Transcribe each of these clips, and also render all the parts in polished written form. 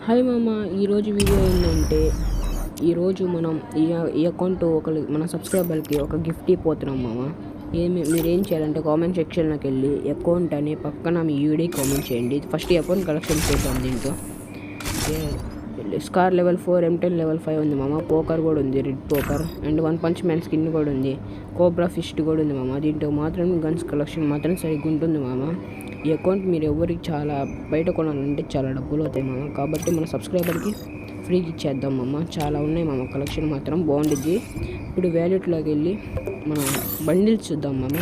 Hi మామ, ఈరోజు video ఏంటంటే ఈరోజు మనం ఈ అకౌంట్ మన సబ్స్క్రైబర్కి ఒక గిఫ్ట్ ఇవ్వబోతున్నాం మామ. మీరేం చేయాలంటే కామెంట్ సెక్షన్లోకి వెళ్ళి అకౌంట్ అని పక్కన మీ యూడీ కామెంట్ చేయండి. ఫస్ట్ ఈ అకౌంట్ కలెక్షన్ చేద్దాం. దీంట్లో స్కార్ లెవెల్ 4, M10 లెవెల్ 5 ఉంది మామ. పోకర్ కూడా ఉంది, red poker and one punch man skin కూడా ఉంది. కోబ్రా ఫిస్ట్ కూడా ఉంది మామ. దీంట్లో మాత్రం గన్స్ కలెక్షన్ మాత్రం సరిగ్గా ఉంటుంది మామ. ఈ అకౌంట్ మీరు ఎవరికి చాలా బయట కొనాలంటే చాలా డబ్బులు అవుతాయి మామ. కాబట్టి మన సబ్స్క్రైబర్కి ఫ్రీకి ఇచ్చేద్దాం మామ. చాలా ఉన్నాయి మామ, కలెక్షన్ మాత్రం బాగుండిద్ది. ఇప్పుడు వ్యాలెట్లోకి వెళ్ళి మన బండిల్స్ చూద్దాం మామ.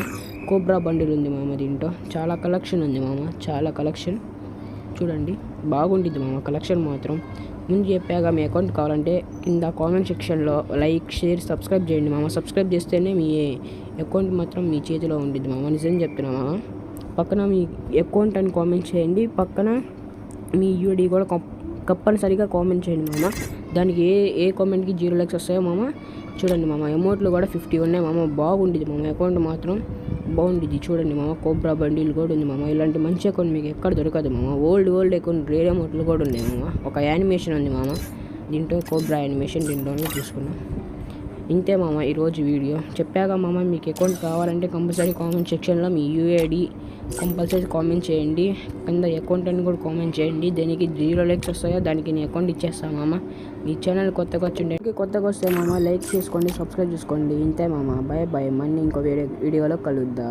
కోబ్రా బండిల్ ఉంది మామ. దీంట్లో చాలా కలెక్షన్ ఉంది మామ, చాలా కలెక్షన్ చూడండి, బాగుండిద్ది మామ కలెక్షన్ మాత్రం. ముందు చెప్పాక మీ అకౌంట్ కావాలంటే కింద కామెంట్ సెక్షన్లో లైక్, షేర్, సబ్స్క్రైబ్ చేయండి మామ. సబ్స్క్రైబ్ చేస్తేనే మీ అకౌంట్ మాత్రం మీ చేతిలో ఉండిద్ది మామ. నిజం చెప్తున్నా మామ. పక్కన మీ అకౌంట్ అని కామెంట్ చేయండి, పక్కన మీ యూడీ కూడా తప్పనిసరిగా కామెంట్ చేయండి మామ. దానికి ఏ కామెంట్కి 0 likes వస్తాయో మామ. చూడండి మామ, అమౌంట్లు కూడా 50 ఉన్నాయి మామ. బాగుండిద్ది మామ, అకౌంట్ మాత్రం బాగుండిద్ది. చూడండి మామ, కోబ్రా బండిల్ కూడా ఉంది మామ. ఇలాంటి మంచి అకౌంట్ మీకు ఎక్కడ దొరకదు మామ. ఓల్డ్ అకౌంట్ రేర్ అమౌంట్లు కూడా ఉన్నాయి మామ. ఒక యానిమేషన్ ఉంది మామ, దీంట్లో కోబ్రా యానిమేషన్ దీంట్లోనే తీసుకున్నాం. ఇంతే మామ ఈరోజు వీడియో. చెప్పాక మామ, మీకు అకౌంట్ కావాలంటే కంపల్సరీ కామెంట్ సెక్షన్లో మీ యూఐడి కంపల్సరీ కామెంట్ చేయండి. కింద అకౌంట్ అని కూడా కామెంట్ చేయండి. దానికి 0 likes వస్తాయో దానికి నేను అకౌంట్ ఇచ్చేస్తాను మామ. మీ ఛానల్ కొత్తగా వస్తే మామ లైక్ చేసుకోండి, సబ్స్క్రైబ్ చేసుకోండి. ఇంతే మామ, బాయ్ బాయ్. మళ్ళీ ఇంకో వీడియోలో కలుద్దాం.